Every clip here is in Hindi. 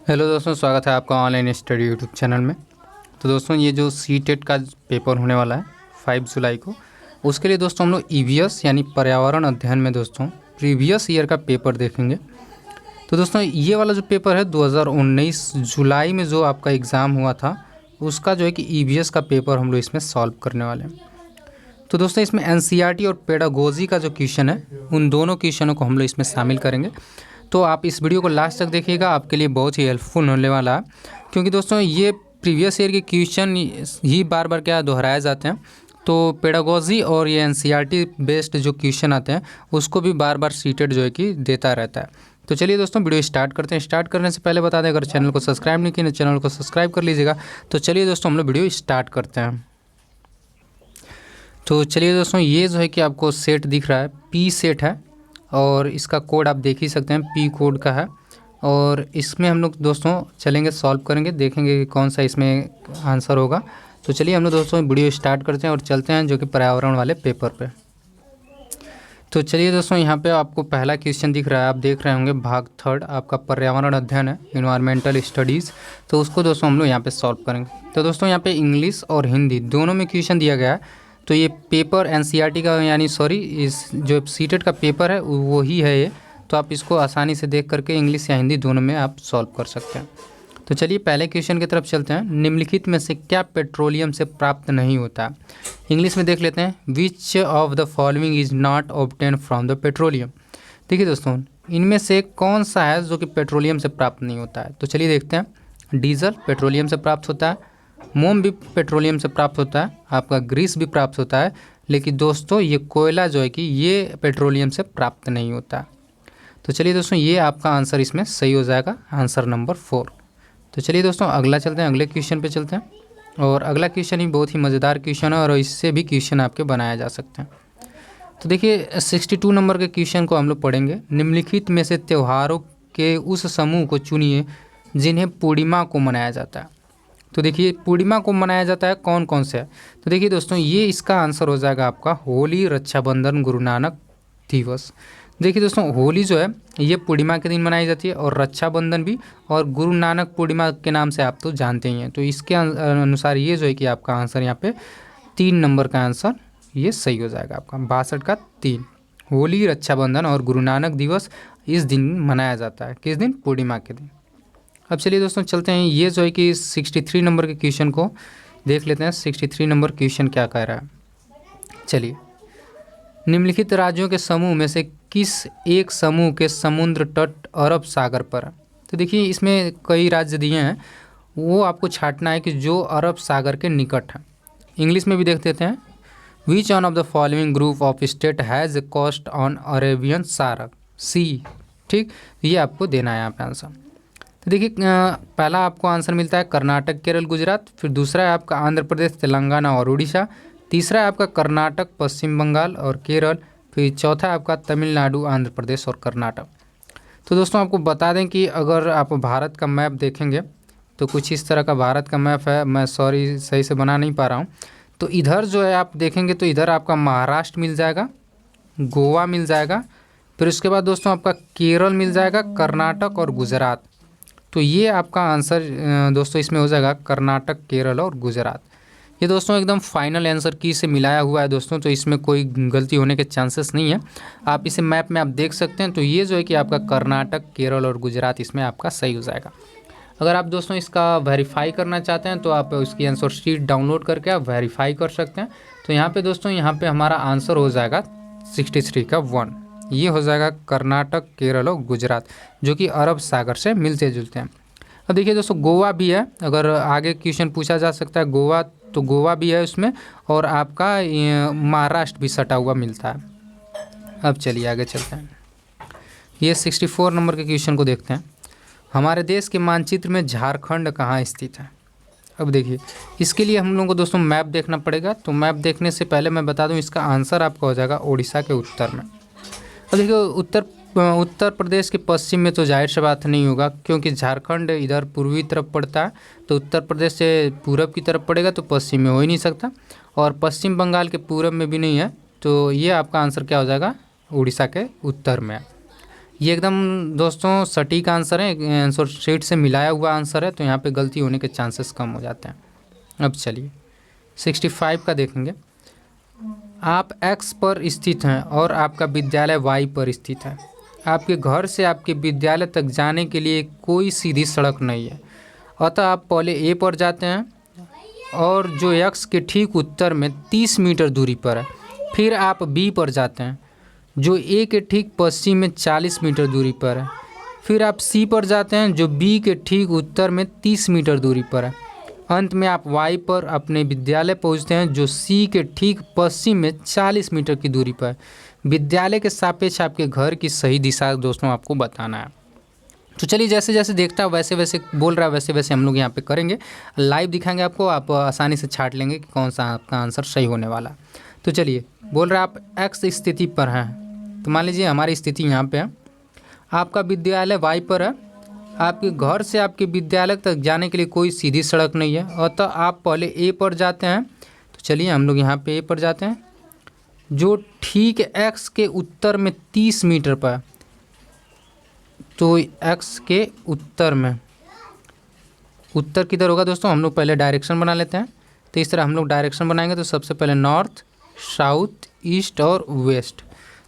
हेलो दोस्तों, स्वागत है आपका ऑनलाइन स्टडी यूट्यूब चैनल में। तो दोस्तों, ये जो सीटेट का पेपर होने वाला है 5 जुलाई को, उसके लिए दोस्तों हम लोग ईवीएस यानी पर्यावरण अध्ययन में दोस्तों प्रीवियस ईयर का पेपर देखेंगे। तो दोस्तों, ये वाला जो पेपर है 2019 जुलाई में जो आपका एग्ज़ाम हुआ था, उसका जो है कि ईवीएस का पेपर हम लोग इसमें सॉल्व करने वाले हैं। तो दोस्तों, इसमें एनसीईआरटी और पेडागोजी का जो क्वेश्चन है, उन दोनों क्वेश्चनों को हम लोग इसमें शामिल करेंगे। तो आप इस वीडियो को लास्ट तक देखिएगा, आपके लिए बहुत ही हेल्पफुल होने वाला है, क्योंकि दोस्तों ये प्रीवियस ईयर के क्वेश्चन ही बार बार क्या दोहराए जाते हैं। तो पेडागोजी और ये एनसीईआरटी बेस्ड जो क्वेश्चन आते हैं, उसको भी बार बार सीटेट जो है कि देता रहता है। तो चलिए दोस्तों, वीडियो स्टार्ट करते हैं। स्टार्ट करने से पहले बता दें, अगर चैनल को सब्सक्राइब नहीं किया, चैनल को सब्सक्राइब कर लीजिएगा। तो चलिए दोस्तों, हम लोग वीडियो स्टार्ट करते हैं। तो चलिए दोस्तों, ये जो है कि आपको सेट दिख रहा है, पी सेट है, और इसका कोड आप देख ही सकते हैं, पी कोड का है। और इसमें हम लोग दोस्तों चलेंगे, सॉल्व करेंगे, देखेंगे कि कौन सा इसमें आंसर होगा। तो चलिए हम लोग दोस्तों वीडियो स्टार्ट करते हैं और चलते हैं जो कि पर्यावरण वाले पेपर पे। तो चलिए दोस्तों, यहाँ पे आपको पहला क्वेश्चन दिख रहा है, आप देख रहे होंगे भाग 3 आपका पर्यावरण अध्ययन है, इन्वायरमेंटल स्टडीज़। तो उसको दोस्तों हम लोग यहाँ पे सॉल्व करेंगे। तो दोस्तों, यहाँ पे इंग्लिश और हिंदी दोनों में क्वेश्चन दिया गया है। तो ये पेपर एनसीईआरटी का यानी इस जो सीटेट का पेपर है वो ही है ये। तो आप इसको आसानी से देख करके इंग्लिश या हिंदी दोनों में आप सॉल्व कर सकते हैं। तो चलिए पहले क्वेश्चन की तरफ चलते हैं। निम्नलिखित में से क्या पेट्रोलियम से प्राप्त नहीं होता? इंग्लिश में देख लेते हैं, which of the following is not obtain from the petroleum. देखिए दोस्तों, इनमें से कौन सा है जो कि पेट्रोलियम से प्राप्त नहीं होता है? तो चलिए देखते हैं। डीजल पेट्रोलियम से प्राप्त होता है, मोम भी पेट्रोलियम से प्राप्त होता है, आपका ग्रीस भी प्राप्त होता है, लेकिन दोस्तों ये कोयला जो है कि ये पेट्रोलियम से प्राप्त नहीं होता। तो चलिए दोस्तों, ये आपका आंसर इसमें सही हो जाएगा, आंसर नंबर 4। तो चलिए दोस्तों, अगला चलते हैं, अगले क्वेश्चन पे चलते हैं। और अगला क्वेश्चन ही बहुत ही मज़ेदार क्वेश्चन है, और इससे भी क्वेश्चन आपके बनाया जा सकते हैं। तो देखिए 62 नंबर के क्वेश्चन को हम लोग पढ़ेंगे। निम्नलिखित में से त्योहारों के उस समूह को चुनिए जिन्हें पूर्णिमा को मनाया जाता है। तो देखिए पूर्णिमा को मनाया जाता है कौन कौन से है? तो देखिए दोस्तों, ये इसका आंसर हो जाएगा आपका होली, रक्षाबंधन, गुरु नानक दिवस। देखिए दोस्तों, होली जो है ये पूर्णिमा के दिन मनाई जाती है, और रक्षाबंधन भी, और गुरु नानक पूर्णिमा के नाम से आप तो जानते ही हैं। तो इसके अनुसार ये जो है कि आपका आंसर यहाँ पे 3 नंबर का आंसर ये सही हो जाएगा आपका, 62 का 3। होली, रक्षाबंधन और गुरु नानक दिवस इस दिन मनाया जाता है। किस दिन? पूर्णिमा के दिन। अब चलिए दोस्तों चलते हैं, ये जो है कि 63 नंबर के क्वेश्चन को देख लेते हैं। 63 नंबर क्वेश्चन क्या कह रहा है? चलिए, निम्नलिखित राज्यों के समूह में से किस एक समूह के समुद्र तट अरब सागर पर है? तो देखिए इसमें कई राज्य दिए हैं, वो आपको छांटना है कि जो अरब सागर के निकट है। इंग्लिश में भी देख देते हैं। Which one of the following group of state has a coast on Arabian सागर सी। ठीक, ये आपको देना है यहाँ पे आंसर। तो देखिए पहला आपको आंसर मिलता है कर्नाटक, केरल, गुजरात। फिर दूसरा है आपका आंध्र प्रदेश, तेलंगाना और उड़ीसा। तीसरा है आपका कर्नाटक, पश्चिम बंगाल और केरल। फिर चौथा है आपका तमिलनाडु, आंध्र प्रदेश और कर्नाटक। तो दोस्तों आपको बता दें कि अगर आप भारत का मैप देखेंगे तो कुछ इस तरह का भारत का मैप है। मैं सही से बना नहीं पा रहा हूँ। तो इधर जो है आप देखेंगे तो इधर आपका महाराष्ट्र मिल जाएगा, गोवा मिल जाएगा, फिर उसके बाद दोस्तों आपका केरल मिल जाएगा, कर्नाटक और गुजरात। तो ये आपका आंसर दोस्तों इसमें हो जाएगा कर्नाटक, केरल और गुजरात। ये दोस्तों एकदम फाइनल आंसर की से मिलाया हुआ है दोस्तों, तो इसमें कोई गलती होने के चांसेस नहीं है। आप इसे मैप में आप देख सकते हैं। तो ये जो है कि आपका कर्नाटक, केरल और गुजरात इसमें आपका सही हो जाएगा। अगर आप दोस्तों इसका वेरीफाई करना चाहते हैं तो आप उसकी आंसर शीट डाउनलोड करके आप वेरीफाई कर सकते हैं। तो यहाँ पे दोस्तों, यहाँ पे हमारा आंसर हो जाएगा 63 का 1। ये हो जाएगा कर्नाटक, केरल और गुजरात, जो कि अरब सागर से मिलते जुलते हैं। अब देखिए दोस्तों, गोवा भी है, अगर आगे क्वेश्चन पूछा जा सकता है गोवा, तो गोवा भी है उसमें, और आपका महाराष्ट्र भी सटा हुआ मिलता है। अब चलिए आगे चलते हैं। ये 64 नंबर के क्वेश्चन को देखते हैं। हमारे देश के मानचित्र में झारखंड कहाँ स्थित है? अब देखिए इसके लिए हम लोगों को दोस्तों मैप देखना पड़ेगा। तो मैप देखने से पहले मैं बता दूं, इसका आंसर आपका हो जाएगा उड़ीसा के उत्तर में। अब देखिए उत्तर प्रदेश के पश्चिम में तो जाहिर सी बात नहीं होगा, क्योंकि झारखंड इधर पूर्वी तरफ पड़ता है। तो उत्तर प्रदेश से पूरब की तरफ पड़ेगा, तो पश्चिम में हो ही नहीं सकता, और पश्चिम बंगाल के पूरब में भी नहीं है। तो ये आपका आंसर क्या हो जाएगा? उड़ीसा के उत्तर में। ये एकदम दोस्तों सटीक आंसर है, आंसर शीट से मिलाया हुआ आंसर है, तो यहाँ पे गलती होने के चांसेस कम हो जाते हैं। अब चलिए 65 का देखेंगे। आप एक्स पर स्थित हैं और आपका विद्यालय वाई पर स्थित है। आपके घर से आपके विद्यालय तक जाने के लिए कोई सीधी सड़क नहीं है, अतः आप पहले ए पर जाते हैं और जो एक्स के ठीक उत्तर में 30 मीटर दूरी पर है। फिर आप बी पर जाते हैं जो ए के ठीक पश्चिम में 40 मीटर दूरी पर है। फिर आप सी पर जाते हैं जो बी के ठीक उत्तर में 30 मीटर दूरी पर है। अंत में आप वाई पर अपने विद्यालय पहुंचते हैं जो सी के ठीक पश्चिम में 40 मीटर की दूरी पर है। विद्यालय के सापेक्ष आपके घर की सही दिशा दोस्तों आपको बताना है। तो चलिए जैसे जैसे देखता है वैसे वैसे बोल रहा है, वैसे वैसे हम लोग यहाँ पे करेंगे, लाइव दिखाएंगे आपको, आप आसानी से छाट लेंगे कि कौन सा आपका आंसर सही होने वाला। तो चलिए बोल रहा है आप एक्स स्थिति पर हैं, तो मान लीजिए हमारी स्थिति यहाँ पे है, आपका विद्यालय वाई पर है। आपके घर से आपके विद्यालय तक जाने के लिए कोई सीधी सड़क नहीं है, अतः आप पहले ए पर जाते हैं। तो चलिए हम लोग यहाँ पे ए पर जाते हैं जो ठीक एक्स के उत्तर में 30 मीटर पर है। तो एक्स के उत्तर में, उत्तर किधर होगा दोस्तों, हम लोग पहले डायरेक्शन बना लेते हैं। तो इस तरह हम लोग डायरेक्शन बनाएंगे, तो सबसे पहले नॉर्थ, साउथ, ईस्ट और वेस्ट।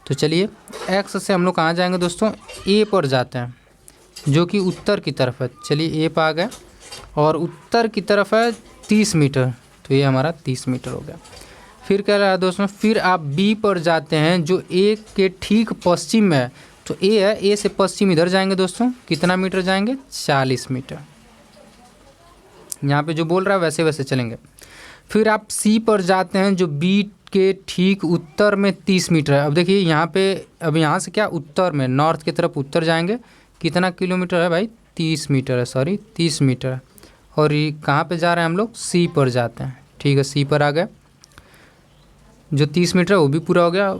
तो चलिए एक्स से हम लोग कहाँ जाएंगे दोस्तों, ए पर जाते हैं जो कि उत्तर की तरफ है। चलिए ए पर आ गए और उत्तर की तरफ है 30 मीटर, तो ये हमारा 30 मीटर हो गया। फिर कह रहा है दोस्तों, फिर आप बी पर जाते हैं जो ए के ठीक पश्चिम में है। तो ए है, ए से पश्चिम इधर जाएंगे दोस्तों, कितना मीटर जाएंगे, 40 मीटर। यहाँ पे जो बोल रहा है वैसे वैसे चलेंगे। फिर आप सी पर जाते हैं जो बी के ठीक उत्तर में 30 मीटर है। अब देखिए यहाँ पे, अब यहाँ से क्या उत्तर में, नॉर्थ की तरफ उत्तर जाएंगे, कितना किलोमीटर है भाई, 30 मीटर है, सॉरी 30 मीटर है। और ये कहाँ पे जा रहे हैं हम लोग, सी पर जाते हैं। ठीक है, सी पर आ गए, जो 30 मीटर है वो भी पूरा हो गया।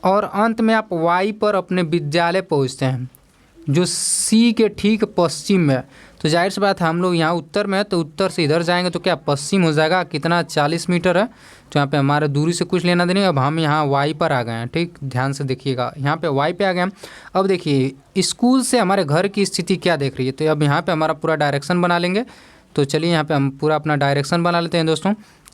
और अंत में आप वाई पर अपने विद्यालय पहुँचते हैं जो सी के ठीक पश्चिम में है। तो जाहिर सी बात है हम लोग यहाँ उत्तर में है, तो उत्तर से इधर जाएंगे तो क्या पश्चिम हो जाएगा, कितना 40 मीटर है। तो यहाँ पे हमारे दूरी से कुछ लेना देना। अब हम यहाँ वाई पर आ गए हैं, ठीक ध्यान से देखिएगा, यहाँ पे वाई पे आ गए हम। अब देखिए स्कूल से हमारे घर की स्थिति क्या देख रही है, तो अब यहाँ पे हमारा पूरा डायरेक्शन बना लेंगे। तो चलिए यहाँ पे हम पूरा अपना डायरेक्शन बना लेते हैं दोस्तों।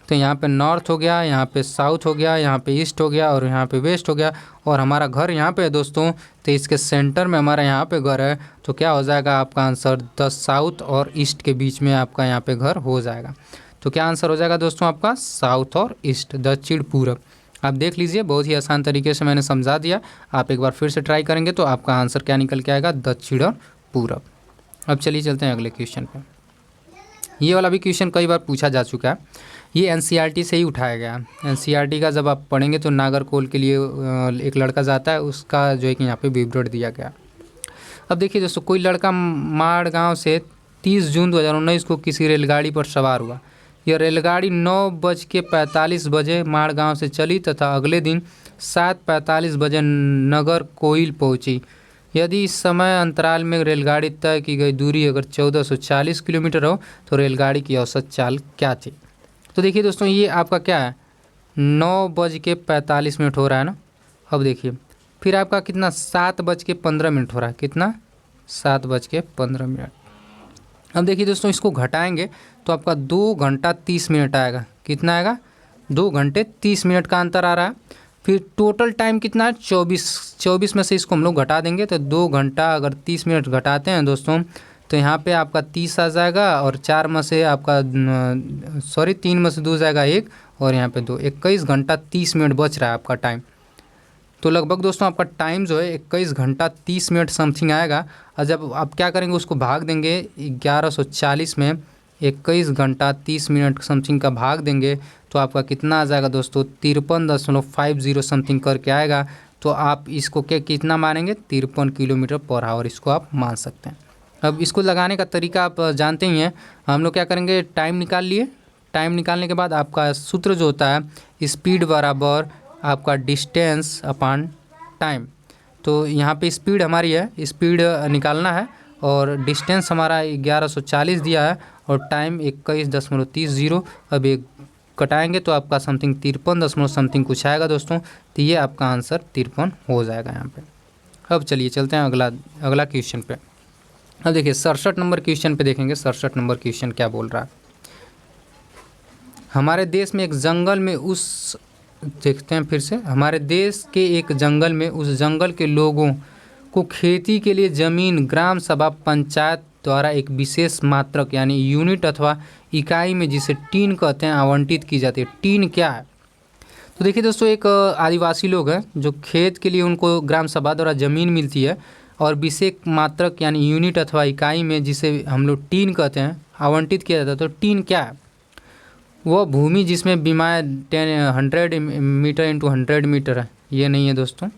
तो यहाँ पे नॉर्थ हो गया, यहाँ पे साउथ हो गया, यहाँ पे ईस्ट हो गया और यहाँ पे वेस्ट हो गया। और हमारा घर यहाँ पे है दोस्तों, तो इसके सेंटर में हमारा यहाँ पे घर है। तो क्या हो जाएगा आपका आंसर, 10 साउथ और ईस्ट के बीच में आपका यहाँ पे घर हो जाएगा। तो क्या आंसर हो जाएगा दोस्तों आपका, साउथ और ईस्ट, दक्षिण पूरब। आप देख लीजिए, बहुत ही आसान तरीके से मैंने समझा दिया। आप एक बार फिर से ट्राई करेंगे तो आपका आंसर क्या निकल के आएगा, दक्षिण और पूरब। अब चलिए चलते हैं अगले क्वेश्चन पे। ये वाला भी क्वेश्चन कई बार पूछा जा चुका है, ये एनसीईआरटी से ही उठाया गया। एनसीईआरटी का जब आप पढ़ेंगे तो नागरकोल के लिए एक लड़का जाता है, उसका जो है कि यहाँ पे विवरण दिया गया। अब देखिए दोस्तों, कोई लड़का माड़गांव से 30 जून 2019 को किसी रेलगाड़ी पर सवार हुआ। यह रेलगाड़ी 9:45 बजे माड़गांव से चली तथा अगले दिन 7:45 बजे नगर कोइल पहुँची। यदि इस समय अंतराल में रेलगाड़ी तय की गई दूरी अगर 1440 किलोमीटर हो तो रेलगाड़ी की औसत चाल क्या थी। तो देखिए दोस्तों, ये आपका क्या है, 9:45 हो रहा है ना। अब देखिए फिर आपका कितना, 7:15 हो रहा है, कितना, 7:15। अब देखिए दोस्तों, इसको घटाएंगे तो आपका 2 घंटा 30 मिनट आएगा। कितना आएगा, 2 घंटे 30 मिनट का अंतर आ रहा है। फिर टोटल टाइम कितना है, 24 में से इसको हम लोग घटा देंगे तो 2 घंटा अगर 30 मिनट घटाते हैं दोस्तों, तो यहाँ पे आपका 30 आ जाएगा और 4 में से आपका 3 में से 2 जाएगा 1 और यहाँ पे 2, 21 घंटा 30 मिनट बच रहा है आपका टाइम। तो लगभग दोस्तों आपका टाइम जो है 21 घंटा 30 मिनट समथिंग आएगा। और जब आप क्या करेंगे, उसको भाग देंगे 1140 में, 21 घंटा 30 मिनट समथिंग का भाग देंगे तो आपका कितना आ जाएगा दोस्तों, 53.50 समथिंग करके आएगा। तो आप इसको क्या कितना मानेंगे, 53 किलोमीटर पर आवर, इसको आप मान सकते हैं। अब इसको लगाने का तरीका आप जानते ही हैं। हम लोग क्या करेंगे, टाइम निकाल लिए। टाइम निकालने के बाद आपका सूत्र जो होता है, स्पीड बराबर आपका डिस्टेंस अपॉन टाइम। तो यहाँ पे स्पीड हमारी है, स्पीड निकालना है और डिस्टेंस हमारा 1140 दिया है और टाइम 21.30। अब एक कटाएंगे तो आपका समथिंग 53 दशमलव समथिंग कुछ आएगा दोस्तों। तो ये आपका आंसर 53 हो जाएगा यहाँ पे। अब चलिए चलते हैं अगला क्वेश्चन पे। अब देखिए 67 नंबर क्वेश्चन पे देखेंगे। 67 नंबर क्वेश्चन क्या बोल रहा है। हमारे देश में एक जंगल में देखते हैं फिर से। हमारे देश के एक जंगल में उस जंगल के लोगों को खेती के लिए ज़मीन ग्राम सभा पंचायत द्वारा एक विशेष मात्रक यानी यूनिट अथवा इकाई में, जिसे टीन कहते हैं, आवंटित की जाती है। टीन क्या है? तो देखिए दोस्तों, एक आदिवासी लोग हैं जो खेत के लिए उनको ग्राम सभा द्वारा ज़मीन मिलती है और विशेष मात्रक यानी यूनिट अथवा इकाई में, जिसे हम लोग टीन कहते हैं, आवंटित किया जाता है। तो टीन क्या है? वह भूमि जिसमें बीमाएँ 100 मीटर इंटू 100 मीटर है, ये नहीं है दोस्तों।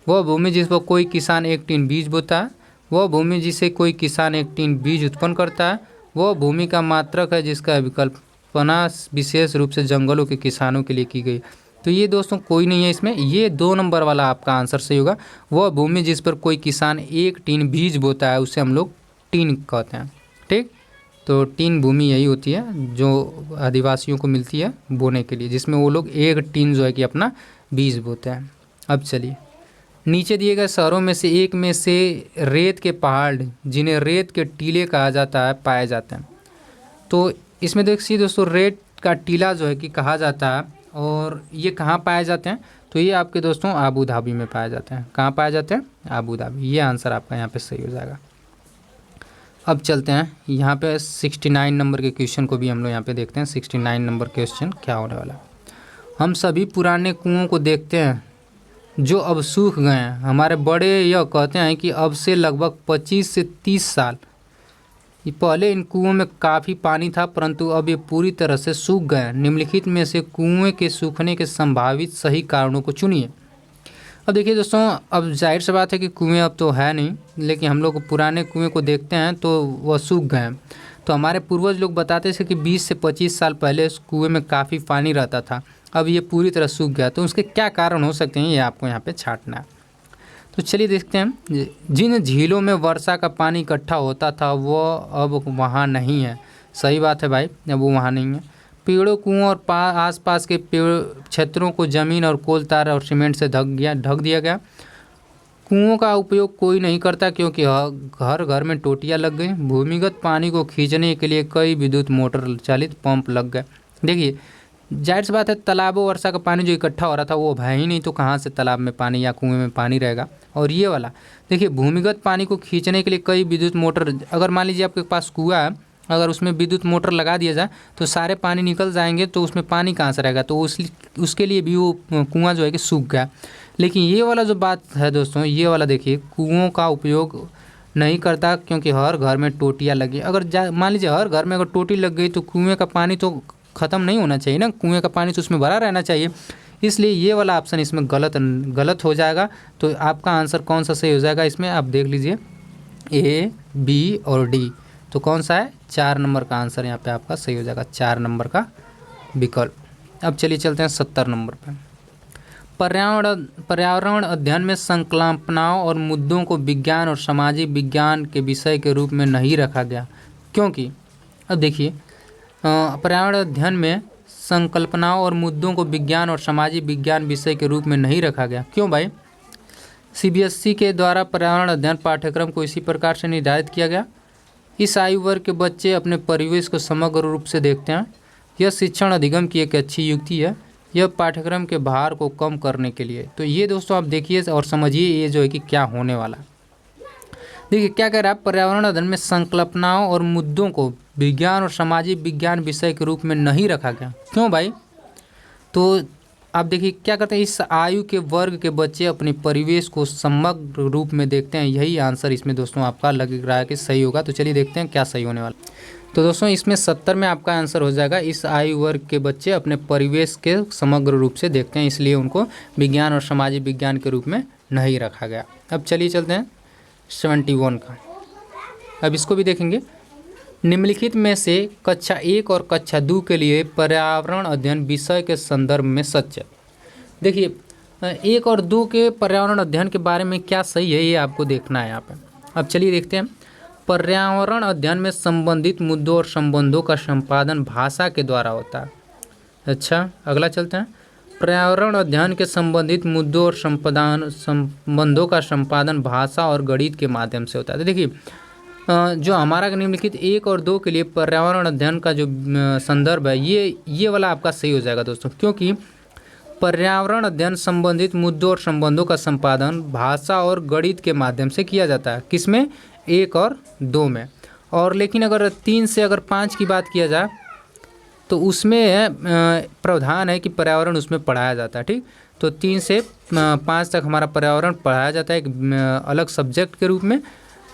वह भूमि जिस पर कोई किसान एक टीन बीज बोता है, वह भूमि जिसे कोई किसान एक टीन बीज उत्पन्न करता है, वह भूमि का मात्रक है जिसका विकल्पना विशेष रूप से जंगलों के किसानों के लिए की गई। तो ये दोस्तों कोई नहीं है इसमें, ये 2 नंबर वाला आपका आंसर सही होगा। वह भूमि जिस पर कोई किसान एक टीन बीज बोता है उसे हम लोग टीन कहते हैं। ठीक, तो टीन भूमि यही होती है जो आदिवासियों को मिलती है बोने के लिए, जिसमें वो लोग एक टीन जो है कि अपना बीज बोते हैं। अब चलिए, नीचे दिए गए शहरों में से एक में से रेत के पहाड़, जिन्हें रेत के टीले कहा जाता है, पाए जाते हैं। तो इसमें देखिए दोस्तों, रेत का टीला जो है कि कहा जाता है, और ये कहाँ पाए जाते हैं? तो ये आपके दोस्तों आबू धाबी में पाए जाते हैं। कहाँ पाए जाते हैं? Abu Dhabi. ये आंसर आपका यहाँ पे सही हो जाएगा। अब चलते हैं यहाँ पे 69 नंबर के क्वेश्चन को भी हम लोग यहाँ पे देखते हैं। 69 नंबर क्वेश्चन क्या होने वाला है। हम सभी पुराने कुओं को देखते हैं जो अब सूख गए हैं। हमारे बड़े यह कहते हैं कि अब से लगभग 25 से 30 साल पहले इन कुओं में काफ़ी पानी था, परंतु अब ये पूरी तरह से सूख गए हैं। निम्नलिखित में से कुएं के सूखने के संभावित सही कारणों को चुनिए। अब देखिए दोस्तों, अब जाहिर सी बात है कि कुएं अब तो है नहीं, लेकिन हम लोग पुराने कुएं को देखते हैं तो वह सूख गए हैं। तो हमारे पूर्वज लोग बताते थे कि 20 से 25 साल पहले उस कुएं में काफ़ी पानी रहता था, अब ये पूरी तरह सूख गया। तो उसके क्या कारण हो सकते हैं, ये आपको यहाँ पे छांटना है। तो चलिए देखते हैं। जिन झीलों में वर्षा का पानी इकट्ठा होता था वह अब वहाँ नहीं है। सही बात है भाई, अब वो वहाँ नहीं है। पेड़ों, कुओं और आसपास के पेड़ क्षेत्रों को जमीन और कोल तार और सीमेंट से ढक दिया गया। कुओं का उपयोग कोई नहीं करता क्योंकि घर घर में टोटियाँ लग गई। भूमिगत पानी को खींचने के लिए कई विद्युत मोटर चालित पंप लग गए। देखिए जाहिर सी बात है, तालाबों वर्षा का पानी जो इकट्ठा हो रहा था वो है ही नहीं, तो कहाँ से तालाब में पानी या कुएं में पानी रहेगा। और ये वाला देखिए, भूमिगत पानी को खींचने के लिए कई विद्युत मोटर, अगर मान लीजिए आपके पास कुआं है, अगर उसमें विद्युत मोटर लगा दिया जाए तो सारे पानी निकल जाएंगे, तो उसमें पानी कहाँ से रहेगा। तो उसके लिए भी वो कुआं जो है कि सूख गया। लेकिन ये वाला जो बात है दोस्तों, ये वाला देखिए, कुओं का उपयोग नहीं करता क्योंकि हर घर में टोटियाँ लगी। अगर मान लीजिए हर घर में अगर टोटी लग गई तो कुएँ का पानी तो ख़त्म नहीं होना चाहिए ना, कुएं का पानी तो उसमें भरा रहना चाहिए। इसलिए ये वाला ऑप्शन इसमें गलत हो जाएगा। तो आपका आंसर कौन सा सही हो जाएगा इसमें, आप देख लीजिए ए, बी और डी। तो कौन सा है? 4 नंबर का आंसर यहाँ पे आपका सही हो जाएगा, 4 नंबर का विकल्प। अब चलिए चलते हैं 70 नंबर पर। पर्यावरण अध्ययन में संकल्पनाओं और मुद्दों को विज्ञान और सामाजिक विज्ञान के विषय के रूप में नहीं रखा गया, क्योंकि अब देखिए, पर्यावरण अध्ययन में संकल्पनाओं और मुद्दों को विज्ञान और सामाजिक विज्ञान विषय के रूप में नहीं रखा गया। क्यों भाई? सीबीएसई के द्वारा पर्यावरण अध्ययन पाठ्यक्रम को इसी प्रकार से निर्धारित किया गया। इस आयु वर्ग के बच्चे अपने परिवेश को समग्र रूप से देखते हैं। यह शिक्षण अधिगम की एक अच्छी युक्ति है, यह पाठ्यक्रम के भार को कम करने के लिए। तो ये दोस्तों आप देखिए और समझिए ये जो है कि क्या होने वाला है। देखिए क्या कह रहा है, पर्यावरण अध्ययन में संकल्पनाओं और मुद्दों को विज्ञान और सामाजिक विज्ञान विषय के रूप में नहीं रखा गया। क्यों भाई? तो आप देखिए क्या करते हैं, इस आयु के वर्ग के बच्चे अपने परिवेश को समग्र रूप में देखते हैं। यही आंसर इसमें दोस्तों आपका लग रहा है कि सही होगा। तो चलिए देखते हैं क्या सही होने वाला। तो दोस्तों इसमें 70 में आपका आंसर हो जाएगा, इस आयु वर्ग के बच्चे अपने परिवेश के समग्र रूप से देखते हैं, इसलिए उनको विज्ञान और सामाजिक विज्ञान के रूप में नहीं रखा गया। अब चलिए चलते हैं 71 का। अब इसको भी देखेंगे। निम्नलिखित में से कक्षा 1 और कक्षा 2 के लिए पर्यावरण अध्ययन विषय के संदर्भ में सच है। देखिए 1 और 2 के पर्यावरण अध्ययन के बारे में क्या सही है, ये आपको देखना है यहाँ पे। अब चलिए देखते हैं। पर्यावरण अध्ययन में संबंधित मुद्दों और संबंधों का संपादन भाषा के द्वारा होता है। अच्छा, अगला चलते हैं। पर्यावरण अध्ययन के संबंधित मुद्दों और संबंधों का संपादन भाषा और गणित के माध्यम से होता है। तो देखिए जो हमारा निम्नलिखित 1 और 2 के लिए पर्यावरण अध्ययन का जो संदर्भ है ये वाला आपका सही हो जाएगा दोस्तों, क्योंकि पर्यावरण अध्ययन संबंधित मुद्दों और संबंधों का संपादन भाषा और गणित के माध्यम से किया जाता है। किसमें? 1 और 2 में। और लेकिन अगर 3 से अगर 5 की बात किया जाए तो उसमें प्रावधान है कि पर्यावरण उसमें पढ़ाया जाता है। ठीक, तो 3 से 5 तक हमारा पर्यावरण पढ़ाया जाता है एक अलग सब्जेक्ट के रूप में,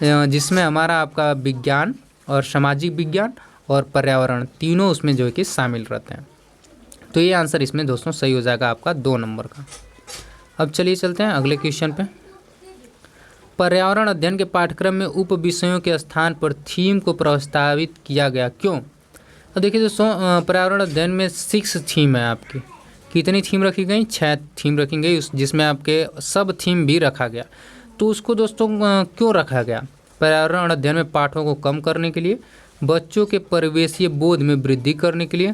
जिसमें हमारा आपका विज्ञान और सामाजिक विज्ञान और पर्यावरण तीनों उसमें जो है कि शामिल रहते हैं। तो ये आंसर इसमें दोस्तों सही हो जाएगा आपका 2 नंबर का। अब चलिए चलते हैं अगले क्वेश्चन पे। पर्यावरण अध्ययन के पाठ्यक्रम में उप विषयों के स्थान पर थीम को प्रस्तावित किया गया, क्यों? तो देखिए दोस्तों पर्यावरण अध्ययन में 6 थीम है आपकी। कितनी थीम रखी गई? 6 थीम रखी गई, जिसमें आपके सब थीम भी रखा गया। तो उसको दोस्तों क्यों रखा गया? पर्यावरण अध्ययन में पाठों को कम करने के लिए, बच्चों के परिवेशीय बोध में वृद्धि करने के लिए,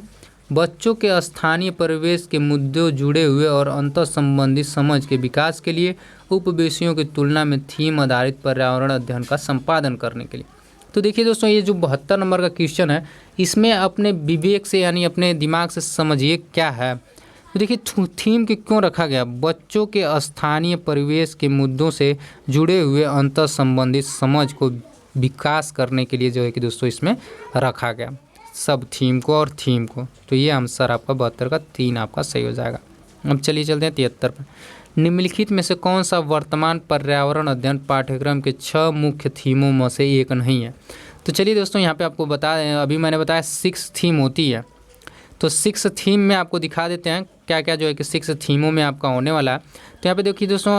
बच्चों के स्थानीय परिवेश के मुद्दों जुड़े हुए और अंतर संबंधी समझ के विकास के लिए, उप विषयों की तुलना में थीम आधारित पर्यावरण अध्ययन का संपादन करने के लिए। तो देखिए दोस्तों ये जो 72 नंबर का क्वेश्चन है, इसमें अपने विवेक से यानी अपने दिमाग से समझिए क्या है। तो देखिए थीम के क्यों रखा गया? बच्चों के स्थानीय परिवेश के मुद्दों से जुड़े हुए अंतर संबंधित समझ को विकास करने के लिए जो है कि दोस्तों इसमें रखा गया सब थीम को और थीम को। तो ये आंसर आपका 72 का 3 आपका सही हो जाएगा। अब चलिए चलते हैं 73 पर। निम्नलिखित में से कौन सा वर्तमान पर्यावरण अध्ययन पाठ्यक्रम के 6 मुख्य थीमों में से एक नहीं है? तो चलिए दोस्तों यहाँ पे आपको बता दें, अभी मैंने बताया 6 थीम होती है, तो 6 थीम में आपको दिखा देते हैं क्या क्या जो है कि 6 थीमों में आपका होने वाला है। तो यहाँ पे देखिए दोस्तों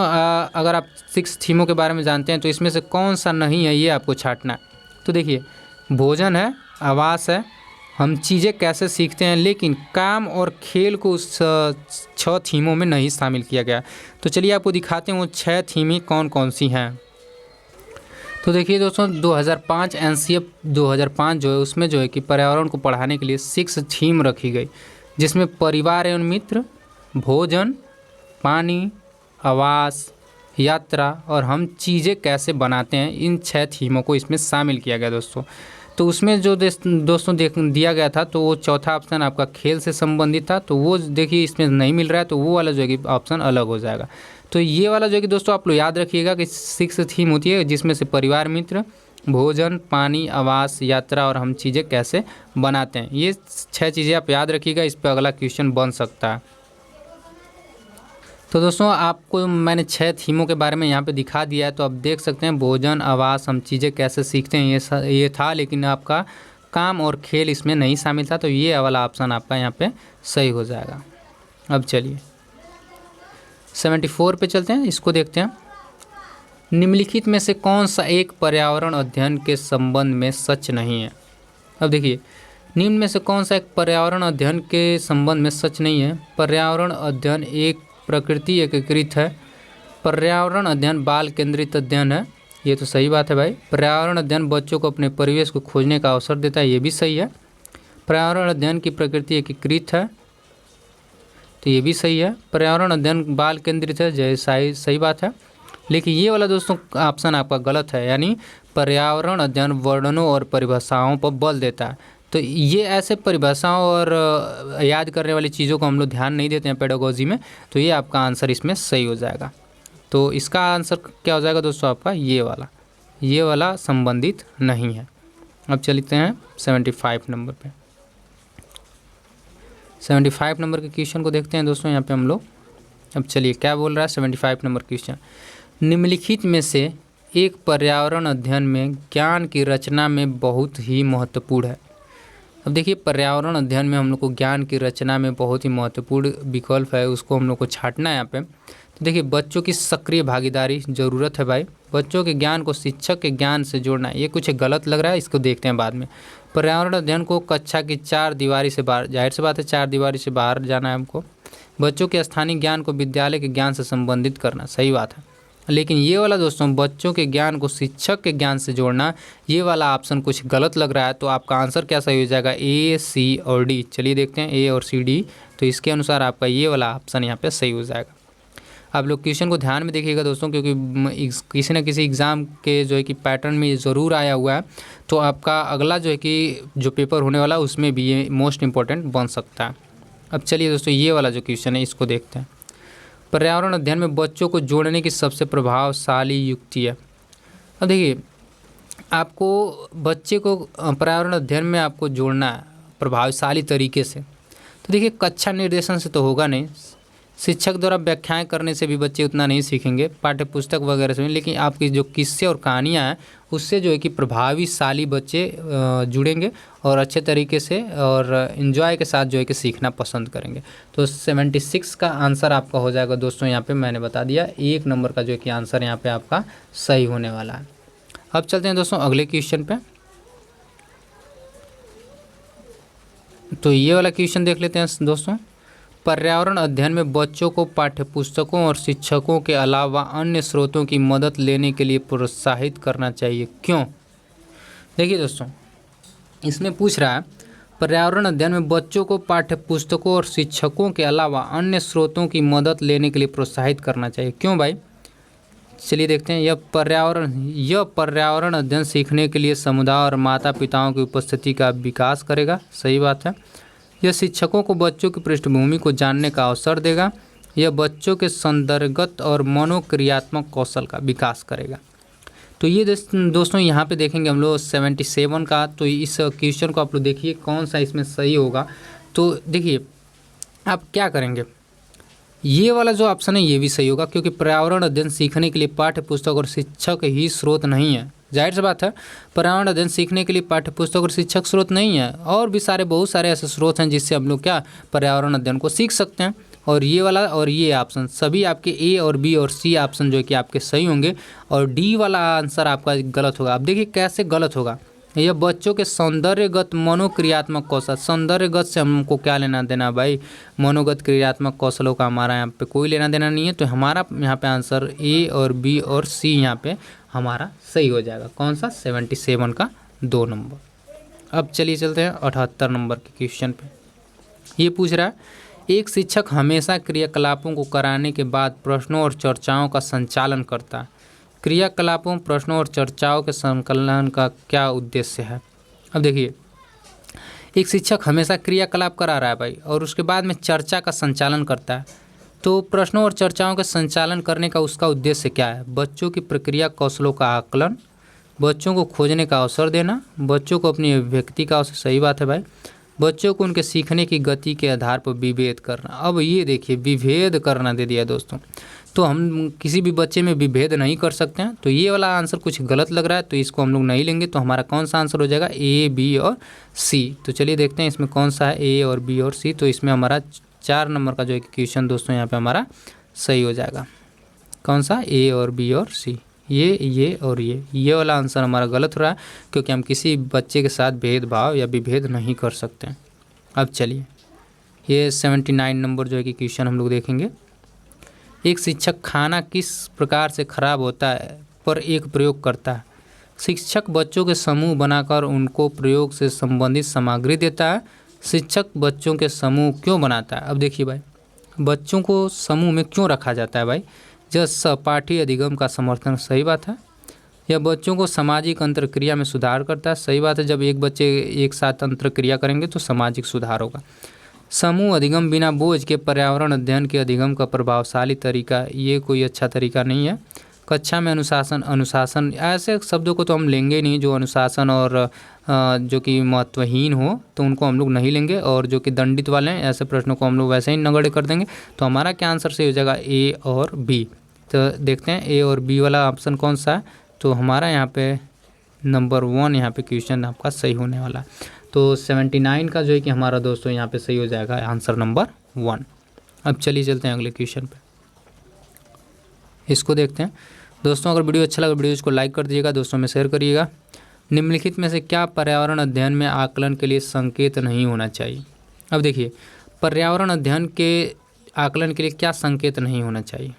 अगर आप 6 थीमों के बारे में जानते हैं तो इसमें से कौन सा नहीं है ये आपको छांटना है। तो देखिए भोजन है, आवास है, हम चीज़ें कैसे सीखते हैं, लेकिन काम और खेल को उस 6 थीमों में नहीं शामिल किया गया। तो चलिए आपको दिखाते हैं वो 6 थीमें कौन कौन सी हैं। तो देखिए दोस्तों 2005 एनसीएफ 2005 जो है उसमें जो है कि पर्यावरण को पढ़ाने के लिए 6 थीम रखी गई, जिसमें परिवार एवं मित्र, भोजन, पानी, आवास, यात्रा और हम चीज़ें कैसे बनाते हैं, इन 6 थीमों को इसमें शामिल किया गया दोस्तों। तो उसमें जो दोस्तों दिया गया था तो वो चौथा ऑप्शन आपका खेल से संबंधित था, तो वो देखिए इसमें नहीं मिल रहा है, तो वो वाला जो है कि ऑप्शन अलग हो जाएगा। तो ये वाला जो है कि दोस्तों आप लोग याद रखिएगा कि 6 थीम होती है, जिसमें से परिवार मित्र, भोजन, पानी, आवास, यात्रा और हम चीज़ें कैसे बनाते हैं, ये 6 चीज़ें आप याद रखिएगा। इस पर अगला क्वेश्चन बन सकता है। तो दोस्तों आपको मैंने 6 थीमों के बारे में यहाँ पे दिखा दिया है, तो आप देख सकते हैं भोजन, आवास, हम चीज़ें कैसे सीखते हैं ये था, लेकिन आपका काम और खेल इसमें नहीं शामिल था, तो ये वाला ऑप्शन आपका यहाँ पे सही हो जाएगा। अब चलिए 74 पे चलते हैं, इसको देखते हैं। निम्नलिखित में से कौन सा एक पर्यावरण अध्ययन के संबंध में सच नहीं है? अब देखिए निम्न में से कौन सा एक पर्यावरण अध्ययन के संबंध में सच नहीं है? पर्यावरण अध्ययन एक प्रकृति एकीकृत है, पर्यावरण अध्ययन बाल केंद्रित अध्ययन है, ये तो सही बात है भाई। पर्यावरण अध्ययन बच्चों को अपने परिवेश को खोजने का अवसर देता है, ये भी सही है। पर्यावरण अध्ययन की प्रकृति एकीकृत है, तो ये भी सही है। पर्यावरण अध्ययन बाल केंद्रित है, जय सही बात है। लेकिन ये वाला दोस्तों ऑप्शन आपका गलत है, यानी पर्यावरण अध्ययन वर्णनों और परिभाषाओं पर बल देता है। तो ये ऐसे परिभाषाओं और याद करने वाली चीज़ों को हम लोग ध्यान नहीं देते हैं पेडागोजी में, तो ये आपका आंसर इसमें सही हो जाएगा। तो इसका आंसर क्या हो जाएगा दोस्तों आपका ये वाला संबंधित नहीं है। अब चलते हैं 75 नंबर पे। 75 नंबर के क्वेश्चन को देखते हैं दोस्तों यहाँ पे हम लोग। अब चलिए क्या बोल रहा है 75 नंबर क्वेश्चन। निम्नलिखित में से एक पर्यावरण अध्ययन में ज्ञान की रचना में बहुत ही महत्वपूर्ण है। अब देखिए पर्यावरण अध्ययन में हम लोग को ज्ञान की रचना में बहुत ही महत्वपूर्ण विकल्प है, उसको हम लोग को छांटना है यहाँ पे। तो देखिए बच्चों की सक्रिय भागीदारी ज़रूरत है भाई, बच्चों के ज्ञान को शिक्षक के ज्ञान से जोड़ना है, ये कुछ गलत लग रहा है, इसको देखते हैं बाद में। पर्यावरण अध्ययन को कक्षा की 4 दीवारी से बाहर, जाहिर सी बात है 4 दीवारी से बाहर जाना है हमको। बच्चों के स्थानीय ज्ञान को विद्यालय के ज्ञान से संबंधित करना, सही बात है। लेकिन ये वाला दोस्तों बच्चों के ज्ञान को शिक्षक के ज्ञान से जोड़ना, ये वाला ऑप्शन कुछ गलत लग रहा है। तो आपका आंसर क्या सही हो जाएगा, ए, सी और डी। चलिए देखते हैं ए और सी डी। तो इसके अनुसार आपका ये वाला ऑप्शन यहाँ पे सही हो जाएगा। आप लोग क्वेश्चन को ध्यान में देखिएगा दोस्तों, क्योंकि किसी न किसी एग्ज़ाम के जो है कि पैटर्न में ज़रूर आया हुआ है। तो आपका अगला जो है कि जो पेपर होने वाला है उसमें भी ये मोस्ट इम्पॉर्टेंट बन सकता है। अब चलिए दोस्तों ये वाला जो क्वेश्चन है इसको देखते हैं। पर्यावरण अध्ययन में बच्चों को जोड़ने की सबसे प्रभावशाली युक्ति है। अब देखिए, आपको बच्चे को पर्यावरण अध्ययन में आपको जोड़ना है प्रभावशाली तरीके से। तो देखिए, कक्षा निर्देशन से तो होगा नहीं, शिक्षक द्वारा व्याख्याएं करने से भी बच्चे उतना नहीं सीखेंगे, पाठ्य पुस्तक वगैरह से, लेकिन आपकी जो किस्से और कहानियाँ हैं उससे जो है कि प्रभावशाली बच्चे जुड़ेंगे और अच्छे तरीके से और इन्जॉय के साथ जो है कि सीखना पसंद करेंगे। तो 76 का आंसर आपका हो जाएगा दोस्तों। यहाँ पे मैंने बता दिया 1 नंबर का जो है कि आंसर यहाँ पे आपका सही होने वाला है। अब चलते हैं दोस्तों अगले क्वेश्चन पे। तो ये वाला क्वेश्चन देख लेते हैं दोस्तों। पर्यावरण अध्ययन में बच्चों को पाठ्यपुस्तकों और शिक्षकों के अलावा अन्य स्रोतों की मदद लेने के लिए प्रोत्साहित करना चाहिए, क्यों? देखिए दोस्तों, इसमें पूछ रहा है पर्यावरण अध्ययन में बच्चों को पाठ्यपुस्तकों और शिक्षकों के अलावा अन्य स्रोतों की मदद लेने के लिए प्रोत्साहित करना चाहिए, क्यों भाई? चलिए देखते हैं। यह पर्यावरण अध्ययन सीखने के लिए समुदाय और माता पिताओं की उपस्थिति का विकास करेगा, सही बात है। यह शिक्षकों को बच्चों की पृष्ठभूमि को जानने का अवसर देगा। यह बच्चों के संदर्भगत और मनोक्रियात्मक कौशल का विकास करेगा। तो ये दोस्तों यहाँ पे देखेंगे हम लोग 77 का। तो इस क्वेश्चन को आप लोग देखिए कौन सा इसमें सही होगा। तो देखिए, आप क्या करेंगे, ये वाला जो ऑप्शन है ये भी सही होगा, क्योंकि पर्यावरण अध्ययन सीखने के लिए पाठ्य पुस्तक और शिक्षक ही स्रोत नहीं है। जाहिर सी बात है, पर्यावरण अध्ययन सीखने के लिए पाठ्य पुस्तक और शिक्षक स्रोत नहीं है, और भी बहुत सारे ऐसे स्रोत हैं जिससे हम लोग क्या पर्यावरण अध्ययन को सीख सकते हैं। और ये वाला और ये ऑप्शन सभी आपके ए और बी और सी ऑप्शन जो है कि आपके सही होंगे, और डी वाला आंसर आपका गलत होगा। अब देखिए कैसे गलत होगा। यह बच्चों के सौंदर्यगत मनोक्रियात्मक कौशल, सौंदर्यगत से हमको क्या लेना देना भाई, मनोगत क्रियात्मक कौशलों का हमारा यहाँ पे कोई लेना देना नहीं है। तो हमारा यहाँ पे आंसर ए और बी और सी यहाँ पे हमारा सही हो जाएगा। कौन सा? 77 का 2 नंबर। अब चलिए चलते हैं 78 नंबर के क्वेश्चन पे। ये पूछ रहा है एक शिक्षक हमेशा क्रियाकलापों को कराने के बाद प्रश्नों और चर्चाओं का संचालन करता है। क्रियाकलापों, प्रश्नों और चर्चाओं के संकलन का क्या उद्देश्य है? अब देखिए, एक शिक्षक हमेशा क्रियाकलाप करा रहा है भाई, और उसके बाद में चर्चा का संचालन करता है। तो प्रश्नों और चर्चाओं के संचालन करने का उसका उद्देश्य क्या है? बच्चों की प्रक्रिया कौशलों का आकलन, बच्चों को खोजने का अवसर देना, बच्चों को अपनी अभिव्यक्ति का अवसर, सही बात है भाई, बच्चों को उनके सीखने की गति के आधार पर विभेद करना। अब ये देखिए, विभेद करना दे दिया दोस्तों। तो हम किसी भी बच्चे में विभेद नहीं कर सकते हैं। तो ये वाला आंसर कुछ गलत लग रहा है, तो इसको हम लोग नहीं लेंगे। तो हमारा कौन सा आंसर हो जाएगा? ए, बी और सी। तो चलिए देखते हैं इसमें कौन सा है, ए और बी और सी। तो इसमें हमारा 4 नंबर का जो है क्वेश्चन दोस्तों यहाँ पे हमारा सही हो जाएगा। कौन सा? ए और बी और सी। ये और ये वाला आंसर हमारा गलत हो रहा है, क्योंकि हम किसी बच्चे के साथ भेदभाव या विभेद नहीं कर सकते। अब चलिए, ये 79 नंबर जो है कि क्वेश्चन हम लोग देखेंगे। एक शिक्षक खाना किस प्रकार से खराब होता है पर एक प्रयोग करता है। शिक्षक बच्चों के समूह बनाकर उनको प्रयोग से संबंधित सामग्री देता है। शिक्षक बच्चों के समूह क्यों बनाता है? अब देखिए भाई, बच्चों को समूह में क्यों रखा जाता है भाई? जब सहपाठी अधिगम का समर्थन, सही बात है। यह बच्चों को सामाजिक अंतरक्रिया में सुधार करता है, सही बात है। जब एक बच्चे एक साथ अंतरक्रिया करेंगे तो सामाजिक सुधार होगा। समूह अधिगम बिना बोझ के पर्यावरण अध्ययन के अधिगम का प्रभावशाली तरीका, ये कोई अच्छा तरीका नहीं है। कक्षा में अनुशासन ऐसे शब्दों को तो हम लेंगे नहीं, जो अनुशासन और जो कि महत्वहीन हो तो उनको हम लोग नहीं लेंगे, और जो कि दंडित वाले हैं ऐसे प्रश्नों को हम लोग वैसे ही नगण्य कर देंगे। तो हमारा क्या आंसर सही हो जाएगा? ए और बी। तो देखते हैं ए और बी वाला ऑप्शन कौन सा है। तो हमारा यहाँ पे नंबर 1 यहाँ पे क्वेश्चन आपका सही होने वाला है। तो 79 का जो है कि हमारा दोस्तों यहाँ पे सही हो जाएगा आंसर नंबर 1। अब चलिए चलते हैं अगले क्वेश्चन पे, इसको देखते हैं दोस्तों। अगर वीडियो अच्छा लगा वीडियो को लाइक कर दीजिएगा, दोस्तों में शेयर करिएगा। निम्नलिखित में से क्या पर्यावरण अध्ययन में आकलन के लिए संकेत नहीं होना चाहिए? अब देखिए, पर्यावरण अध्ययन के आकलन के लिए क्या संकेत नहीं होना चाहिए?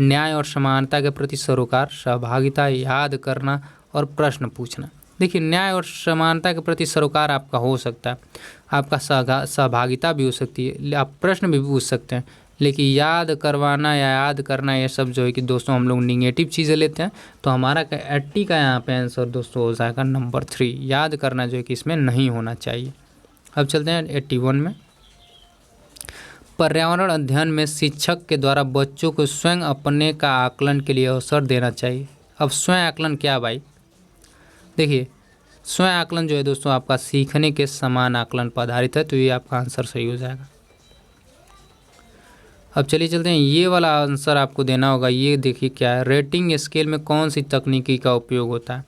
न्याय और समानता के प्रति सरोकार, सहभागिता, याद करना और प्रश्न पूछना। देखिए न्याय और समानता के प्रति सरोकार आपका हो सकता है, आपका सहभागिता भी हो सकती है, आप प्रश्न भी पूछ सकते हैं, लेकिन याद करवाना या याद करना ये सब जो है कि दोस्तों हम लोग निगेटिव चीज़ें लेते हैं। तो हमारा 80 का यहाँ पे आंसर दोस्तों हो जाएगा नंबर 3, याद करना जो है कि इसमें नहीं होना चाहिए। अब चलते हैं 81 में। पर्यावरण अध्ययन में शिक्षक के द्वारा बच्चों को स्वयं अपने का आकलन के लिए अवसर देना चाहिए। अब स्वयं आकलन क्या भाई? देखिए स्वयं आकलन जो है दोस्तों आपका सीखने के समान आकलन पर आधारित है, तो ये आपका आंसर सही हो जाएगा। अब चलिए चलते हैं, ये वाला आंसर आपको देना होगा। ये देखिए क्या है, रेटिंग स्केल में कौन सी तकनीकी का उपयोग होता है।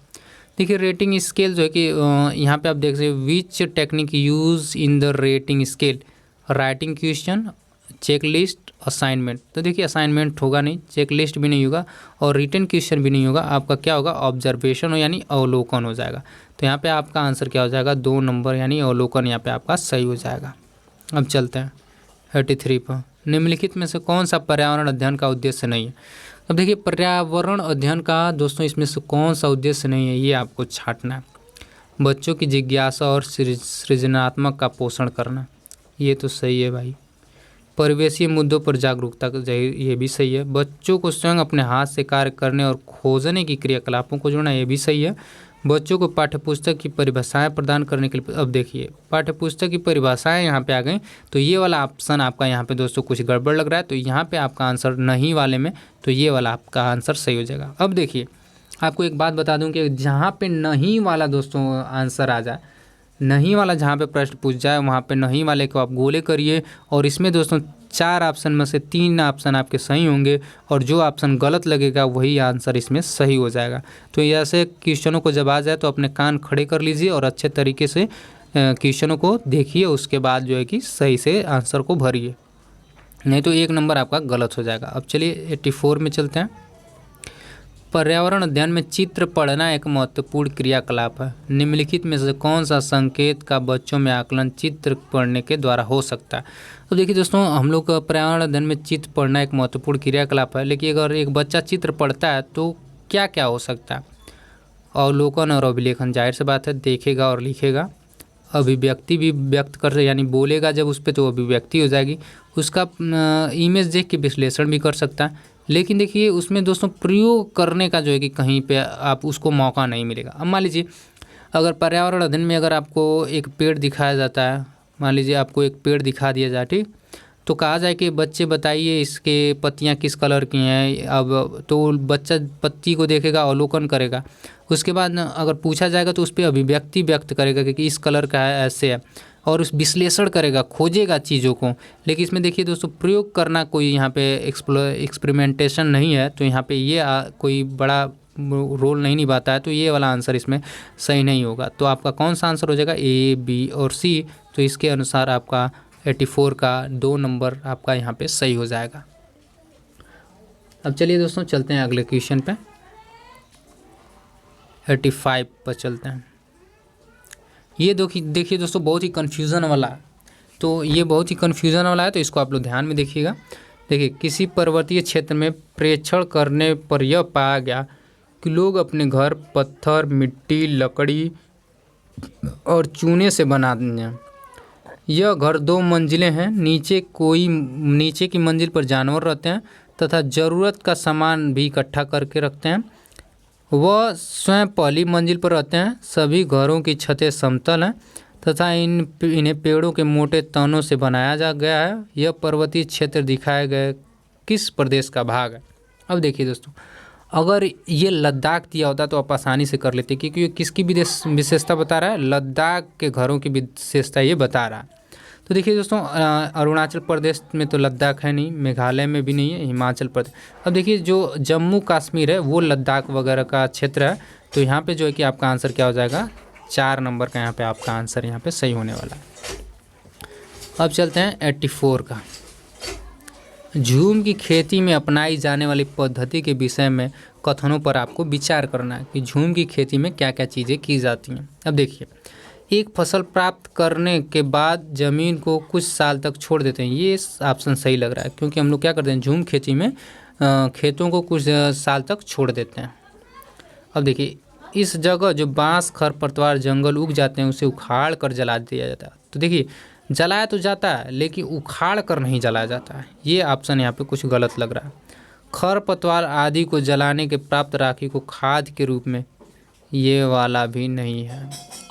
देखिए रेटिंग स्केल जो है कि यहाँ पे आप देख सकते हैं, which technique use in the rating scale, writing question, checklist, assignment. तो देखिए असाइनमेंट होगा नहीं, चेक लिस्ट भी नहीं होगा और रिटन क्वेश्चन भी नहीं होगा, आपका क्या होगा, ऑब्जर्वेशन हो यानी अवलोकन हो जाएगा। तो यहाँ पे आपका आंसर क्या हो जाएगा, 2 नंबर यानी अवलोकन यहाँ पे आपका सही हो जाएगा। अब चलते हैं 83 पर। निम्नलिखित में से कौन सा पर्यावरण अध्ययन का उद्देश्य नहीं है। अब देखिए पर्यावरण अध्ययन का दोस्तों इसमें से कौन सा उद्देश्य नहीं है, ये आपको छांटना है। बच्चों की जिज्ञासा और सृजनात्मक का पोषण करना, ये तो सही है भाई। परिवेशीय मुद्दों पर जागरूकता, ये भी सही है। बच्चों को स्वयं अपने हाथ से कार्य करने और खोजने की क्रियाकलापों को जोड़ना, ये भी सही है। बच्चों को पाठ्यपुस्तक की परिभाषाएं प्रदान करने के लिए, अब देखिए पाठ्यपुस्तक की परिभाषाएं यहाँ पे आ गई, तो ये वाला ऑप्शन आपका यहाँ पे दोस्तों कुछ गड़बड़ लग रहा है, तो यहाँ पे आपका आंसर नहीं वाले में, तो ये वाला आपका आंसर सही हो जाएगा। अब देखिए आपको एक बात बता दूं कि जहाँ पे नहीं वाला दोस्तों आंसर आ जाए, नहीं वाला जहाँ पे प्रश्न पूछ जाए वहाँ पे नहीं वाले को आप गोले करिए, और इसमें दोस्तों 4 ऑप्शन में से 3 ऑप्शन आपके सही होंगे और जो ऑप्शन गलत लगेगा वही आंसर इसमें सही हो जाएगा। तो ऐसे क्वेश्चनों को जब आ जाए तो अपने कान खड़े कर लीजिए और अच्छे तरीके से क्वेश्चनों को देखिए, उसके बाद जो है कि सही से आंसर को भरिए, नहीं तो 1 नंबर आपका गलत हो जाएगा। अब चलिए 84 में चलते हैं। पर्यावरण अध्ययन में चित्र पढ़ना एक महत्वपूर्ण क्रियाकलाप है। निम्नलिखित में से कौन सा संकेत का बच्चों में आकलन चित्र पढ़ने के द्वारा हो सकता है। तो देखिए दोस्तों हम लोग का पर्यावरण अध्ययन में चित्र पढ़ना एक महत्वपूर्ण क्रियाकलाप है, लेकिन अगर एक बच्चा चित्र पढ़ता है तो क्या क्या हो सकता है। अवलोकन और अभिलेखन, जाहिर सी बात है देखेगा और लिखेगा। अभिव्यक्ति भी व्यक्त कर यानी बोलेगा जब उस पर तो अभिव्यक्ति हो जाएगी। उसका इमेज देख के विश्लेषण भी कर सकता है, लेकिन देखिए उसमें दोस्तों प्रयोग करने का जो है कि कहीं पे आप उसको मौका नहीं मिलेगा। अब मान लीजिए अगर पर्यावरण अध्ययन में अगर आपको एक पेड़ दिखाया जाता है, मान लीजिए आपको एक पेड़ दिखा दिया जाए, ठीक, तो कहा जाए कि बच्चे बताइए इसके पत्तियां किस कलर की हैं। अब तो बच्चा पत्ती को देखेगा, अवलोकन करेगा, उसके बाद अगर पूछा जाएगा तो उस पर अभिव्यक्ति व्यक्त करेगा कि इस कलर का है, ऐसे है, और उस विश्लेषण करेगा, खोजेगा चीज़ों को। लेकिन इसमें देखिए दोस्तों प्रयोग करना कोई यहाँ पे एक्सपेरिमेंटेशन नहीं है, तो यहाँ पे ये कोई बड़ा रोल नहीं निभाता है, तो ये वाला आंसर इसमें सही नहीं होगा। तो आपका कौन सा आंसर हो जाएगा, ए, बी और सी। तो इसके अनुसार आपका 84 का 2 नंबर आपका यहाँ पे सही हो जाएगा। अब चलिए दोस्तों चलते हैं अगले क्वेश्चन पे, 85 पर चलते हैं। ये देखिए दोस्तों बहुत ही कन्फ्यूज़न वाला है, तो ये बहुत ही कन्फ्यूज़न वाला है, तो इसको आप लोग ध्यान में देखिएगा। देखिए किसी पर्वतीय क्षेत्र में प्रेक्षण करने पर यह पाया गया कि लोग अपने घर पत्थर, मिट्टी, लकड़ी और चूने से बनाते हैं। यह घर 2 मंजिलें हैं, नीचे की मंजिल पर जानवर रहते हैं तथा ज़रूरत का सामान भी इकट्ठा करके रखते हैं। वह स्वयं पहली मंजिल पर रहते हैं। सभी घरों की छतें समतल हैं तथा इन्हें पेड़ों के मोटे तनों से बनाया गया है। यह पर्वतीय क्षेत्र दिखाए गए किस प्रदेश का भाग है। अब देखिए दोस्तों अगर ये लद्दाख दिया होता तो आप आसानी से कर लेते, क्योंकि ये किसकी विशेषता बता रहा है, लद्दाख के घरों की विशेषता ये बता रहा है। तो देखिए दोस्तों अरुणाचल प्रदेश में तो लद्दाख है नहीं, मेघालय में भी नहीं है, हिमाचल प्रदेश। अब देखिए जो जम्मू कश्मीर है वो लद्दाख वगैरह का क्षेत्र है, तो यहाँ पे जो है कि आपका आंसर क्या हो जाएगा, 4 नंबर का यहाँ पे आपका आंसर यहाँ पे सही होने वाला है। अब चलते हैं 84 का। झूम की खेती में अपनाई जाने वाली पद्धति के विषय में कथनों पर आपको विचार करना है कि झूम की खेती में क्या क्या चीज़ें की जाती हैं। अब देखिए एक फसल प्राप्त करने के बाद ज़मीन को कुछ साल तक छोड़ देते हैं, ये ऑप्शन सही लग रहा है, क्योंकि हम लोग क्या करते हैं झूम खेती में खेतों को कुछ साल तक छोड़ देते हैं। अब देखिए इस जगह जो बांस खरपतवार जंगल उग जाते हैं उसे उखाड़ कर जला दिया जाता है। तो देखिए जलाया तो जाता है लेकिन उखाड़ कर नहीं जलाया जाता है, ये ऑप्शन यहाँ पे कुछ गलत लग रहा है। खरपतवार आदि को जलाने के प्राप्त राखी को खाद के रूप में, ये वाला भी नहीं है।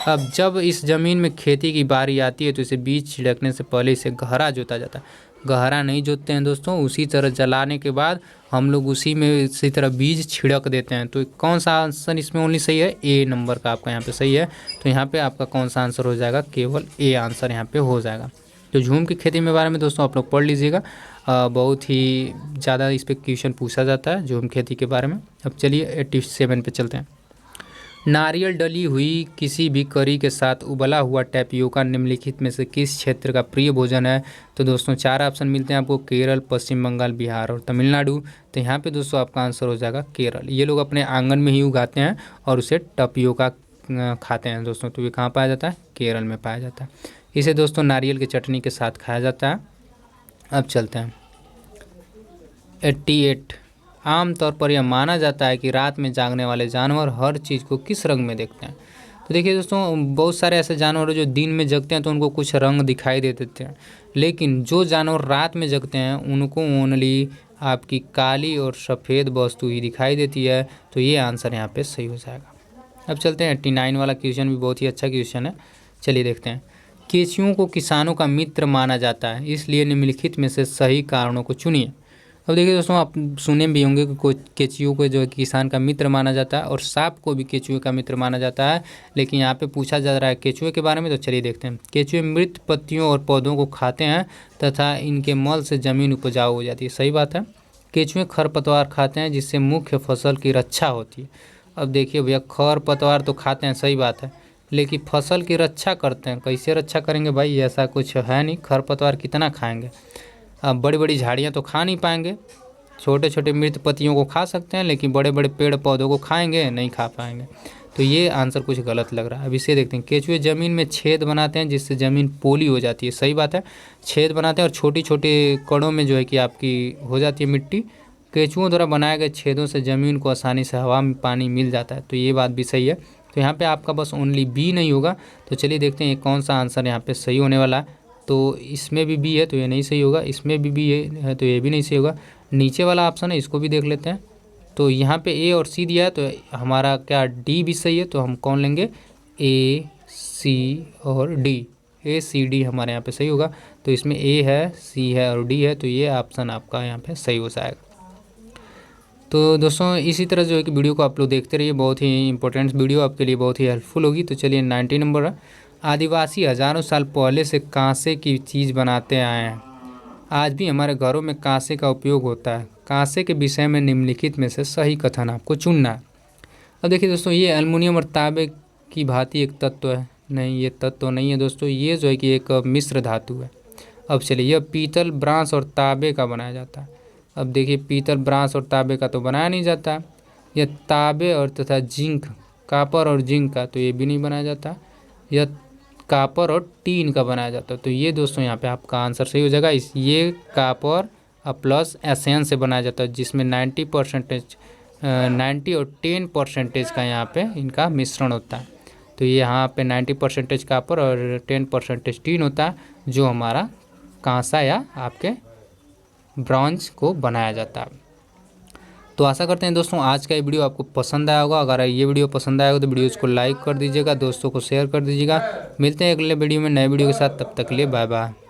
अब जब इस ज़मीन में खेती की बारी आती है तो इसे बीज छिड़कने से पहले इसे गहरा जोता जाता है। गहरा नहीं जोतते हैं दोस्तों, उसी तरह जलाने के बाद हम लोग उसी में इसी तरह बीज छिड़क देते हैं। तो कौन सा आंसर इसमें ओनली सही है? ए नंबर का आपका यहाँ पे सही है। तो यहाँ पे आपका कौन सा आंसर हो जाएगा? केवल ए आंसर यहाँ पे हो जाएगा। तो झूम की खेती में बारे में दोस्तों आप लोग पढ़ लीजिएगा, बहुत ही ज़्यादा इस पर क्वेश्चन पूछा जाता है झूम खेती के बारे में। अब चलिए 87 पे चलते हैं। नारियल डली हुई किसी भी करी के साथ उबला हुआ टैपियोका निम्नलिखित में से किस क्षेत्र का प्रिय भोजन है? तो दोस्तों 4 ऑप्शन मिलते हैं आपको, केरल, पश्चिम बंगाल, बिहार और तमिलनाडु। तो यहाँ पे दोस्तों आपका आंसर हो जाएगा केरल। ये लोग अपने आंगन में ही उगाते हैं और उसे टपियोका खाते हैं दोस्तों। तो ये कहाँ पाया जाता है? केरल में पाया जाता है। इसे दोस्तों नारियल की चटनी के साथ खाया जाता है। अब चलते हैं 88। आमतौर पर यह माना जाता है कि रात में जागने वाले जानवर हर चीज़ को किस रंग में देखते हैं? तो देखिए दोस्तों बहुत सारे ऐसे जानवर हैं जो दिन में जगते हैं तो उनको कुछ रंग दिखाई दे देते हैं, लेकिन जो जानवर रात में जगते हैं उनको ओनली आपकी काली और सफ़ेद वस्तु ही दिखाई देती है। तो ये आंसर यहाँ पे सही हो जाएगा। अब चलते हैं 89 वाला क्वेश्चन भी बहुत ही अच्छा क्वेश्चन है, चलिए देखते हैं। केंचुओं को किसानों का मित्र माना जाता है, इसलिए निम्नलिखित में से सही कारणों को चुनिए। अब देखिए दोस्तों आप सुने भी होंगे कि केंचुओं को जो किसान का मित्र माना जाता है और सांप को भी केंचुए का मित्र माना जाता है, लेकिन यहाँ पे पूछा जा रहा है केंचुए के बारे में। तो चलिए देखते हैं। केंचुए मृत पत्तियों और पौधों को खाते हैं तथा इनके मल से ज़मीन उपजाऊ हो जाती है, सही बात है। केंचुए खरपतवार खाते हैं जिससे मुख्य फसल की रक्षा होती है। अब देखिए भैया खरपतवार तो खाते हैं, सही बात है, लेकिन फसल की रक्षा करते हैं, कैसे रक्षा करेंगे भाई? ऐसा कुछ है नहीं, खरपतवार कितना खाएंगे? अब बड़ी बड़ी झाड़ियाँ तो खा नहीं पाएंगे, छोटे छोटे मृत पत्तियों को खा सकते हैं लेकिन बड़े बड़े पेड़ पौधों को खाएंगे नहीं, खा पाएंगे। तो ये आंसर कुछ गलत लग रहा है। अब इसे देखते हैं। केंचुए ज़मीन में छेद बनाते हैं जिससे ज़मीन पोली हो जाती है, सही बात है, छेद बनाते हैं और छोटी छोटे कणों में जो है कि आपकी हो जाती है मिट्टी। केंचुओं द्वारा बनाए गए छेदों से ज़मीन को आसानी से हवा में पानी मिल जाता है, तो ये बात भी सही है। तो यहाँ पे आपका बस ओनली बी नहीं होगा। तो चलिए देखते हैं कौन सा आंसर यहाँ पे सही होने वाला है। तो इसमें भी बी है तो ये नहीं सही होगा, इसमें भी बी है तो ये भी नहीं सही होगा। नीचे वाला ऑप्शन है इसको भी देख लेते हैं। तो यहाँ पे ए और सी दिया है तो हमारा क्या डी भी सही है। तो हम कौन लेंगे? ए, सी और डी। ए, सी, डी हमारे यहाँ पे सही होगा। तो इसमें ए है, सी है और डी है, तो ये ऑप्शन आपका यहाँ पे सही हो जाएगा। तो दोस्तों इसी तरह जो है कि वीडियो को आप लोग देखते रहिए, बहुत ही इंपॉर्टेंट वीडियो आपके लिए बहुत ही हेल्पफुल होगी। तो चलिए 90 नंबर है। आदिवासी हजारों साल पहले से कांसे की चीज़ बनाते आए हैं, आज भी हमारे घरों में कांसे का उपयोग होता है। कांसे के विषय में निम्नलिखित में से सही कथन आपको चुनना है। अब देखिए दोस्तों ये एल्युमिनियम और तांबे की भांति एक तत्व है, नहीं ये तत्व नहीं है दोस्तों, ये जो है कि एक मिश्र धातु है। अब चलिए यह पीतल, ब्रांस और तांबे का बनाया जाता है। अब देखिए पीतल, ब्रांस और तांबे का तो बनाया नहीं जाता। यह तांबे और तथा जिंक, कापर और जिंक का तो ये भी नहीं बनाया जाता। यह कापर और टीन का बनाया जाता है। तो ये दोस्तों यहाँ पे आपका आंसर सही हो जाएगा। ये कापर प्लस एसएन से बनाया जाता है जिसमें 90 और 10% का यहाँ पे इनका मिश्रण होता है। तो ये यहाँ पे 90% कापर और 10% टीन होता है जो हमारा कांसा या आपके ब्रॉन्ज को बनाया जाता है। तो आशा करते हैं दोस्तों आज का ये वीडियो आपको पसंद आया होगा। अगर ये वीडियो पसंद आया हो तो वीडियो को लाइक कर दीजिएगा, दोस्तों को शेयर कर दीजिएगा। मिलते हैं अगले वीडियो में नए वीडियो के साथ, तब तक के लिए बाय बाय।